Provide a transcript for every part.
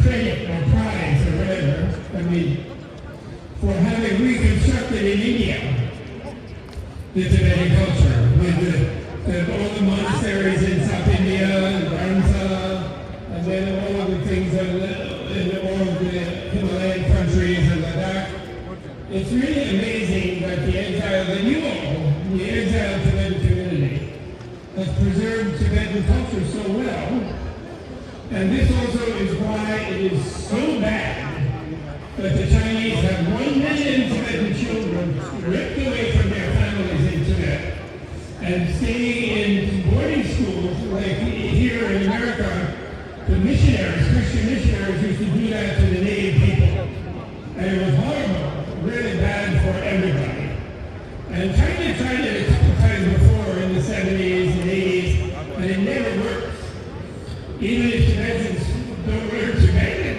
credit or prize or whatever, I mean, for having reconstructed in India the Tibetan culture with all the monasteries in South India and Dharma, and then all of the things in all of the Himalayan countries and Ladakh. It's really amazing that the exile, that you all, the exiled Tibetan community, has preserved Tibetan culture so well. And this also is why it is so bad that the Chinese have 1 million Tibetan children ripped away from their families in Tibet and staying in boarding schools like here in America. The missionaries, Christian missionaries, used to do that to the native people. And it was horrible, really bad for everybody. And China tried it a couple times before in the 70s and 80s, and it never worked. Even if Tibetans don't learn Tibetan,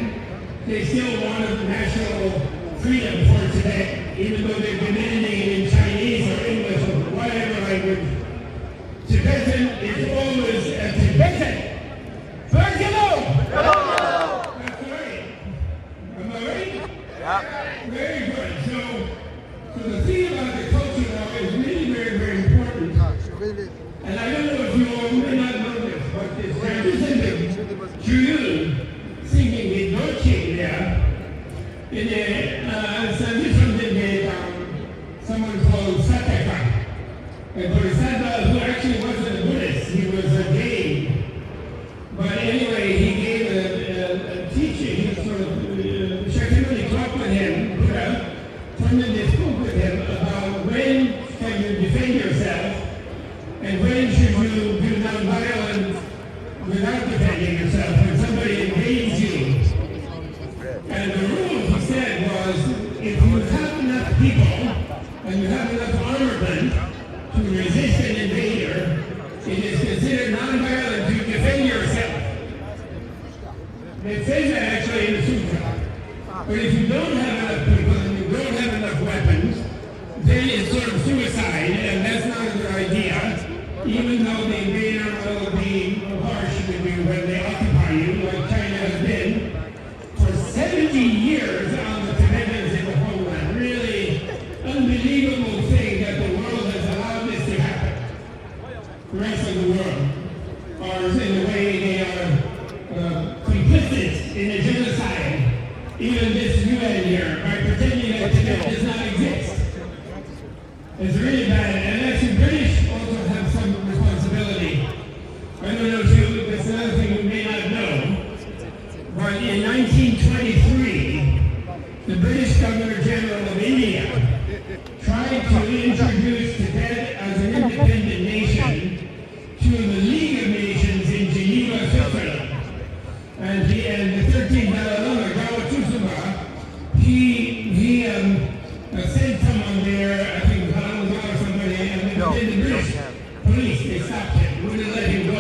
they still wanted national freedom for Tibet, even though they're demanding it in Chinese or English or whatever language. Tibetan is always a Tibetan. That's right. Am I right? Yeah. Very good. So the thing about the culture now is really very, very important. And I don't know if you all may not know this, but this representative Juyun singing with Noche there in someone called Sataka. A Bodhisattva who actually wasn't a Buddhist, he was a Jain. But anyway, he gave a teaching, he sort of, Shakyamuni talked with him, Buddha, Thurman spoke with him about when can you defend yourself and when should you do nonviolence without defending yourself when somebody invades you. And the rule, he said, was if you have enough people and you have enough armament to resist an invader, it is considered nonviolent to defend yourself. It says that actually in the sutra. But if you don't have enough people and you don't have enough weapons, then it's sort of suicide, and that's not a good idea. Even though the invader will be harsh with you when they occupy you, like China has been, for 70 years on the Tibetans in the homeland. Really unbelievable thing that the world has allowed this to happen. The rest of the world are in the way they are complicit in a genocide. Even this UN here, by pretending that Tibet does not exist. It's really bad, and actually British also have some responsibility. I don't know if you, that's another thing you may not know, but in 1923, the British Governor General of India tried to introduce Tibet as an independent nation to the League of Nations in Geneva, Switzerland. And the 13th Dalai Lama, he sent someone there, I think Hangzhou or somebody, and then the British police, they stopped him, wouldn't let him go.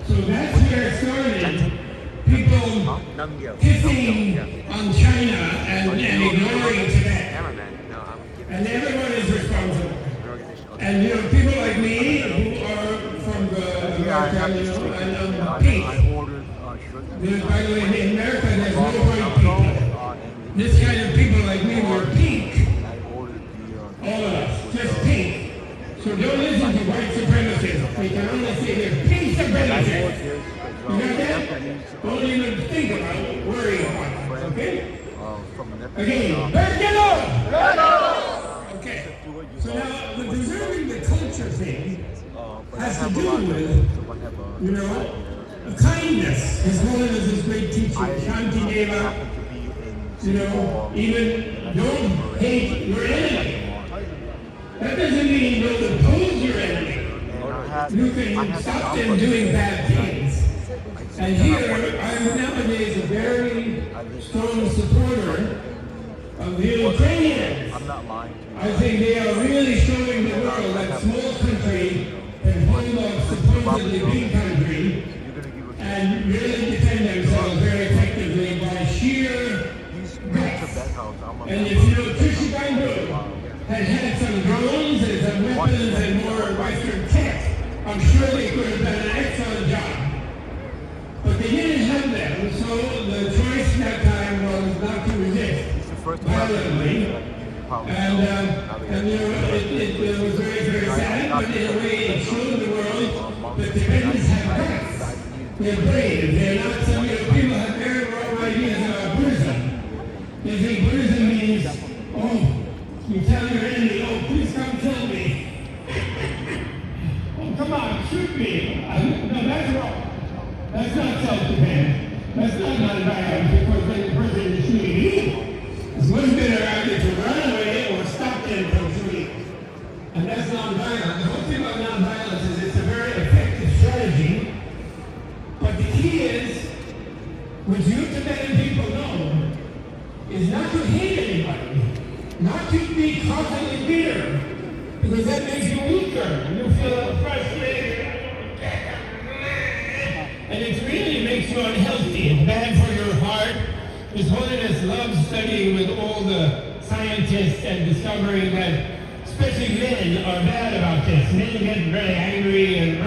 So that's where it started. People pissing on China and ignoring Tibet. And everyone is responsible. And people like me who are from the America, and I'm pink. By the way, in America, there's no white people. This kind of people like me were pink. All of us, just pink. So don't listen to white supremacists. They can only say they're pink supremacists. You got that? Don't even think about it, worry about it, okay? Again, okay. So now, the preserving the culture thing has to do with, kindness. His Holiness is great teaching, Shanti Deva. Even don't hate your enemy. That doesn't mean you don't oppose your enemy. You can stop them doing bad things. And here, I'm nowadays a very strong supporter of the Ukrainians. I think they are really showing the world that small country can hold up supposedly big country and really defend themselves very effectively by sheer guts. And if you know, Tushibango had some drones and some weapons and more Western tech, I'm sure they could have done an excellent job. But they didn't have them, so the violently. And you know, it was very, very sad, but in a way it showed the world that Tibetans have guts. They're brave. They're not some, people have very wrong ideas about Buddhism. They think Buddhism means, oh, you tell your enemy, oh, please come kill me. Oh, come on, shoot me. No, that's wrong. That's not self-defense. That's not nonviolence, because when the person is shooting you, it's much better either to run away or stop them from shooting. And that's nonviolence. The whole thing about nonviolence is it's a very effective strategy. But the key is, which you Tibetan people know, is not to hate anybody, not to be constantly bitter, because that makes you weaker. You feel frustrated, and it really makes you unhealthy. It's bad for your heart. His Holiness loves studying with all the scientists and discovering that, especially men, are bad about this. Men get very angry and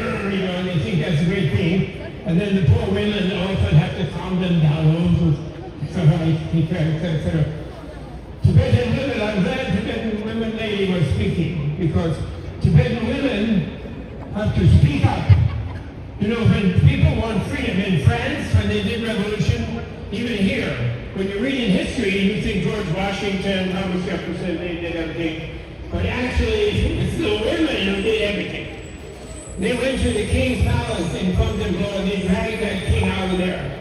they think that's a great thing. And then the poor women often have to calm them down. Etc. Tibetan women, I'm glad Tibetan women lady was speaking, because Tibetan women have to speak up. You know, when people want freedom in France, when they did revolution, even here, when you read in history, you think George Washington, Thomas Jefferson, they did everything. But actually, it's the women who did everything. They went to the king's palace in Fontainebleau and they dragged that king out of there.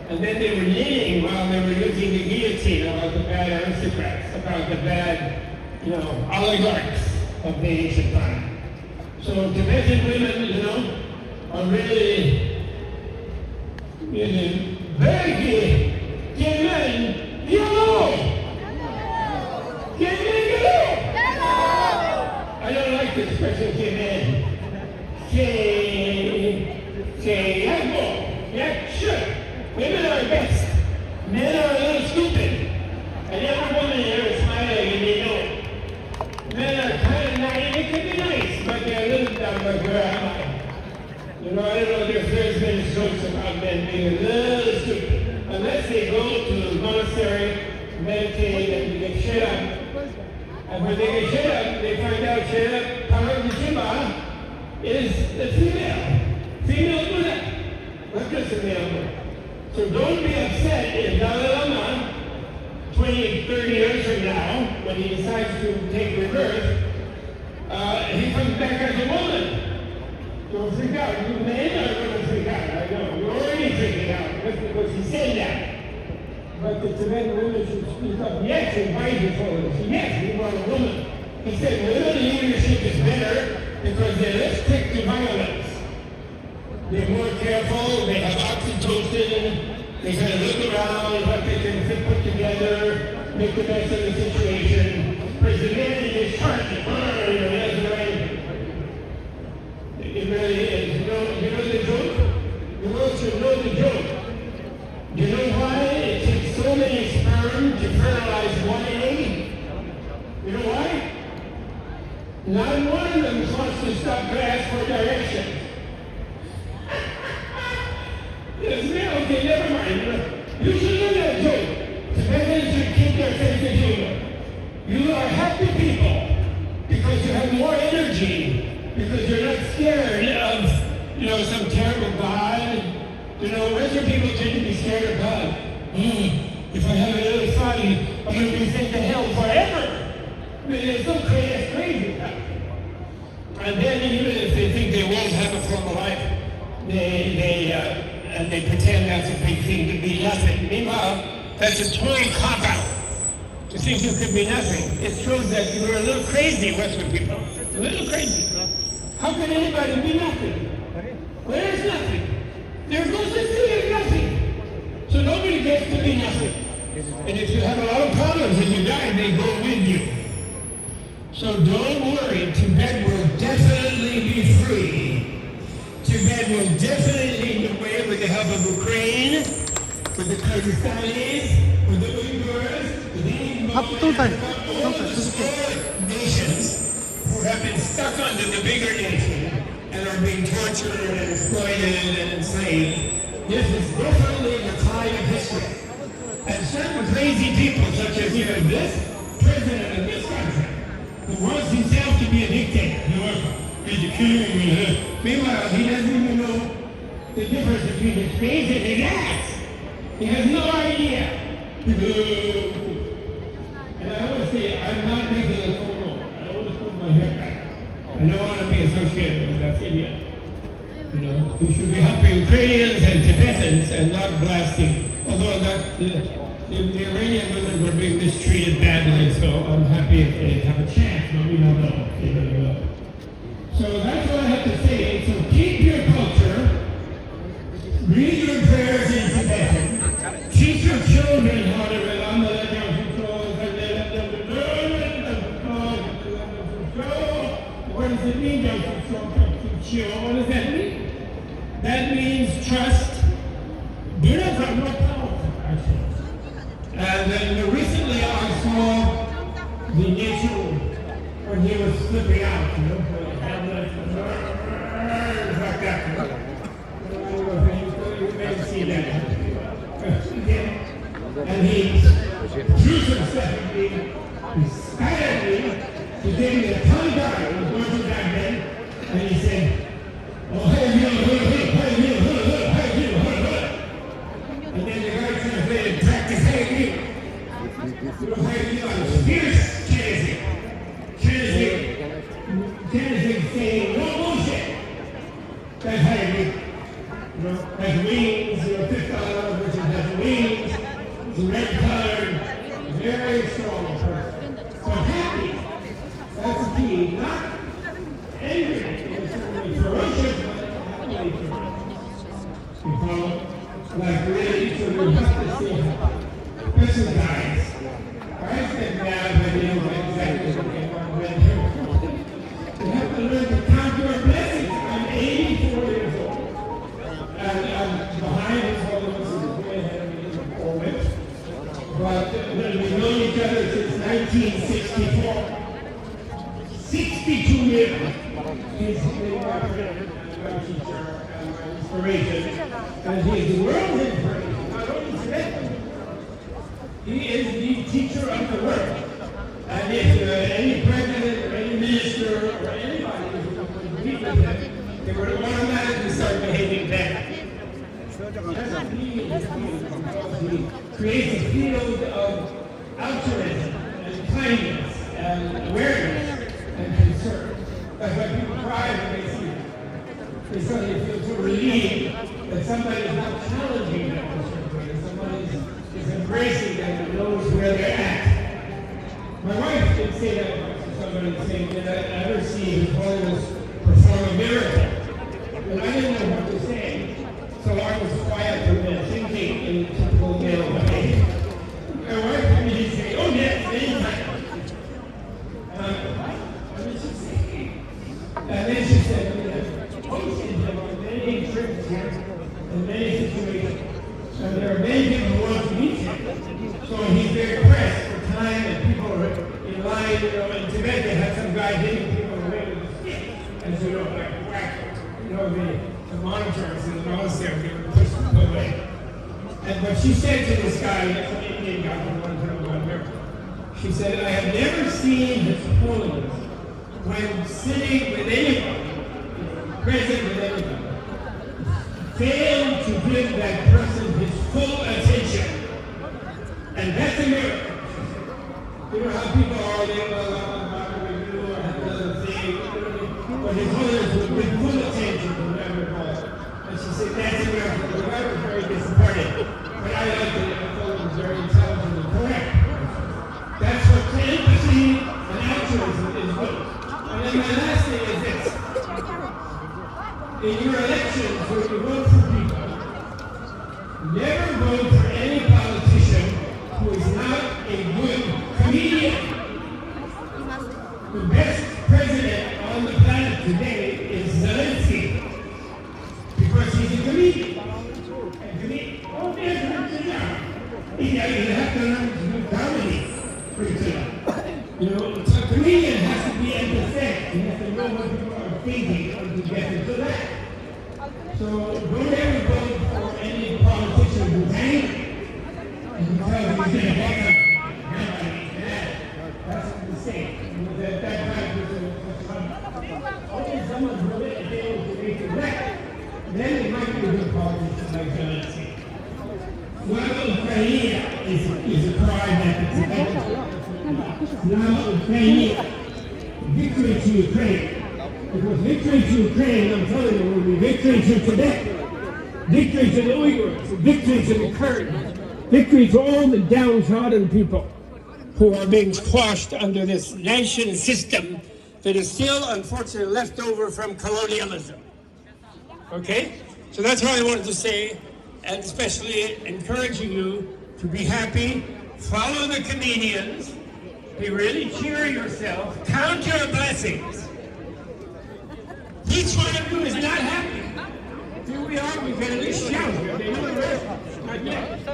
And then they were knitting while they were using the guillotine about the bad aristocrats, about the bad, oligarchs of the ancient time. So Tibetan women, are really very good. I don't like the expression "kemen." Women are best. Men are a little stupid. And every woman here is smiling and they know it. Men are kind of nice. They can be nice, but they're a little dumb, like, where am I? I don't know if there's been jokes about men being a little stupid. Unless they go to the monastery, meditate, and get shut up. And when they get shut up, they find out shut up, power of the Shiva is the female Buddha, not just a male Buddha. So don't be upset if Dalai Lama, 20, 30 years from now, when he decides to take rebirth, he comes back as a woman. Don't freak out. You men are going to freak out. I know. You're already freaking out. That's because he said that. But the Tibetan women should speak up. Yes, invite his Holiness. Yes, we want a woman. He said women leadership is better because they're less quick to violence. They're more careful, they have oxytocin, they kind of look around what they can put together, make the best of the situation. Whereas the man is charging, that's right. It really is. You know the joke? The world should know the joke. You know why it takes so many sperm to fertilize one egg? You know why? Not one of them wants to stop to ask for directions. Yes, okay, never mind. You should know that joke. Tibetans should keep their sense of humor. You are happy people because you have more energy, because you're not scared of, some terrible God. Western people tend to be scared of God. If I have a little fun, I'm going to be sent to hell forever. I mean, it's so crazy. And then even if they think they won't have a formal life, they pretend that's a big thing to be nothing. Meanwhile, that's a total cop-out to think you could be nothing. It shows that you're a little crazy, Western people. A little crazy. How can anybody be nothing? Where is nothing? There's no such thing as nothing. So nobody gets to be nothing. And if you have a lot of problems and you die, they go with you. So don't worry, Tibet will definitely be free. Tibet will definitely lead the way with the help of Ukraine, with the Kyrgyzstanis, with the Uyghurs, with the nations who have been stuck under the bigger nation and are being tortured and exploited and enslaved. This is definitely the tide of history. And certain crazy people such as even this president of this country, who wants himself to be a dictator. He's a king. Meanwhile, he doesn't even know the difference between his face and his ass. He has no idea. And I always say, I'm not making a photo. I always put my hair back. I don't want to be associated with that idiot. You know, we should be helping Ukrainians and Tibetans and not blasting. Although the Iranian women were being mistreated badly, so I'm happy if they have a chance, but we don't know if they really will. So that's what I have to say. So keep your culture, read your prayers in Tibetan, teach your children how to remember the controls, and let them learn the control. What does it mean, what does that mean? That means trust. Buddhas are more powerful, actually. And then recently I saw the nature when he was slipping out, you know, like that. You may see that. And he drew himself, he spat me, he gave me a tongue guy, he was going through that man, and he said, oh, hey, and then the guy translated, practice, hey, fierce Tennessee saying, no bullshit. That's how you do. You know, has wings, you know, $50, which has wings, it's red colored, very strong person. So happy, that's the key, not angry, it's ferocious, but happy. You follow? Like really, so you have to see how. Especially guys. Guys get mad when they don't know exactly what they want. You have to learn to count your blessings. I'm 84 years old. And I'm behind his holiness is way ahead of me in the forward. But we've known each other since 1964. 62 years. He's been my friend and my teacher and my inspiration. And he is the world's inspiration, not only Tibetan. He is the teacher of the world. And if any president or any minister or anybody would meet with him, they would automatically start behaving better. He creates a field of altruism and kindness and awareness and concern. That's why people cry when they see him. They suddenly feel so relieved that somebody is not challenging them in a certain way, that somebody is embracing them and knows where they're at. My wife did say that to somebody saying that I never see His Holiness perform a miracle. And I didn't know what to say, so I was quiet for a minute, thinking in typical male way. My wife had me to say, oh yes, anytime. What did she say? And then she said, many trips here in many situations. And there are many people who want to meet him. So he's very pressed for time and people are in line. You know, in Tibet they had some guy hitting people away with a stick. And so, you know, like whack. You know, the monitors in the monastery, they would push them away. But she said to this guy, that's an Indian guy who wanted to know about miracle. She said, I have never seen His Holiness when sitting with anybody, present with anybody, fail to give that person his full attention. And that's a miracle. You know how people are, they review or have another thing, but His Holiness would give full attention to whatever it was. And she said, that's a miracle. The guy was very disappointed. But I liked it. I thought it was very intelligent and correct. That's what empathy and altruism is good. And then my last thing is this. In your elections, when you vote for people, never vote for any politician who is not a good comedian. The best president on the planet today is Zelensky, because he's a comedian. And comedian, oh, there's you have to learn to do comedy. You know, a comedian has to be empathetic. He has to know what people are thinking to get into that. So don't ever vote for any politician who's angry and who tells you he's going to get them. is a cry that the Tibetans. Victory to Ukraine. It was victory to Ukraine, I'm telling you, it will be victory to Tibet, victory to the Uyghurs, victory to the Kurds, victory to all the downtrodden people who are being squashed under this nation system that is still, unfortunately, left over from colonialism. Okay? So that's what I wanted to say, and especially encouraging you to be happy, follow the comedians, really cheer yourself, count your blessings. Each one of you is not happy. Here we are, we can at least shout. They know the rest. Not yet.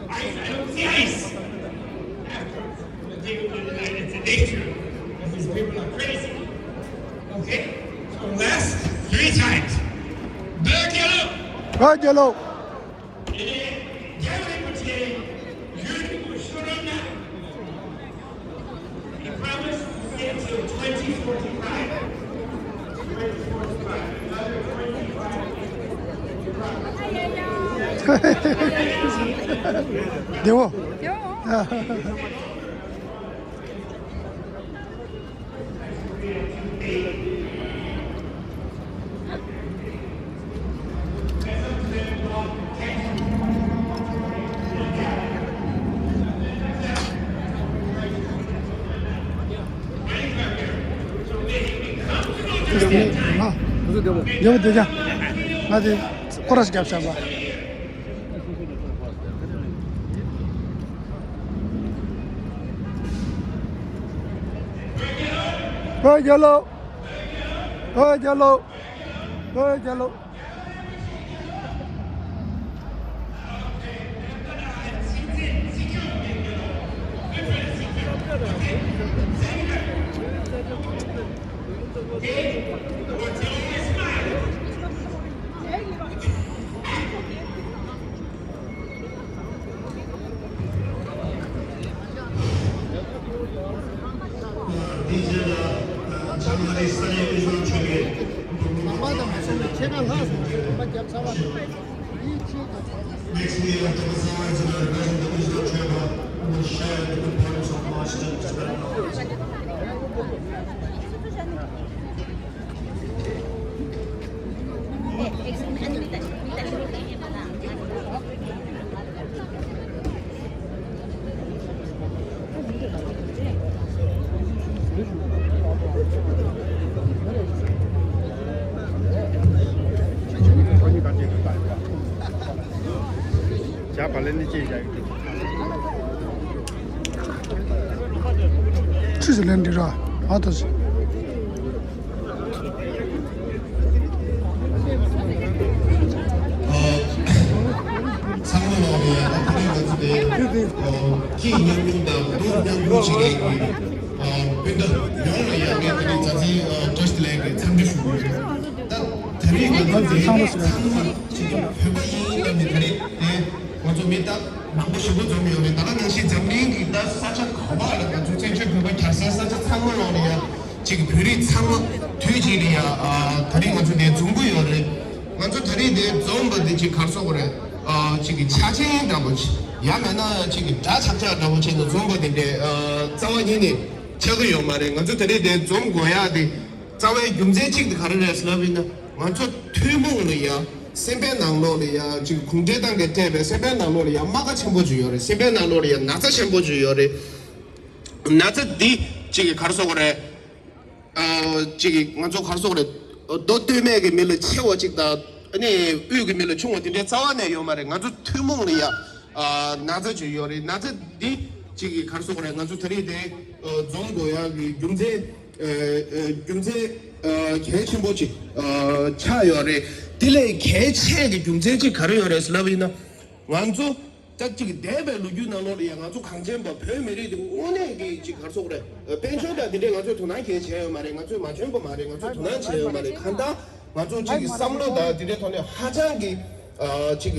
I don't see ice. It's a nature. These people are crazy. Okay? So last 3 times. Black yellow. Black yellow. He promised to stay until 2045. 2045. Another 25. Devo. 무슨 되고? 여기 되자. 나도 코러스 겹쳐봐. yellow. Yellow. Yellow. Next we have the designs and the revision that was not Trevor and will share the components of my students today. 자, 발렌디 제자. 스위스랜드라 어떠지? 상문어의 어떤 기념문당 동양무식의 근데 영어의 이야기들이 자세히 저스트랙에 참조시고 대리가 상문 지금 회의감이 먼저 밑에 남부시고 좀 여기 나가는 시점이 다 사실 거봐라 가지고 전체 그거 결산서 상문어리야 지금 별이 상문 뒤질이야 다리 먼저 내 중국어를 먼저 다리 내 좀더 지금 가서그래 지금 차징이다 뭐지 야면은 지금 다 찾아가고 지금 중국인데 자원이니 저거요 말이야 먼저 다리 내 중국어야 돼 자원 경제직도 가르쳐서 먼저 퇴몽을이야 세배낭로리야 지금 공제단계 때문에 세배낭로리야 마가 첨부주요래 세배낭로리야 나사 첨부주요래 나사 디 지금 가르쳐 그래 지금 먼저 가르쳐 그래 너 때문에 그 밀을 채워 찍다 아니 여기 밀을 총어딘데 자원에요 말에 먼저 퇴몽이야 나사 주요래 나사 디 지금 가르쳐 그래 먼저 드리데 정도야 경제 개침보지 차요래 딜레이 개체의 경제지 가려요래서 라비나 완주 딱지기 레벨로 유나로리야 가지고 강제법 별메리도 오네게 지 가서 그래 펜션다 딜레이 가지고 돈안 개체요 말에 가지고 맞춤법 말에 가지고 돈안 채요 말에 간다 가지고 지금 쌈로다 딜레이 돈에 하장기 지금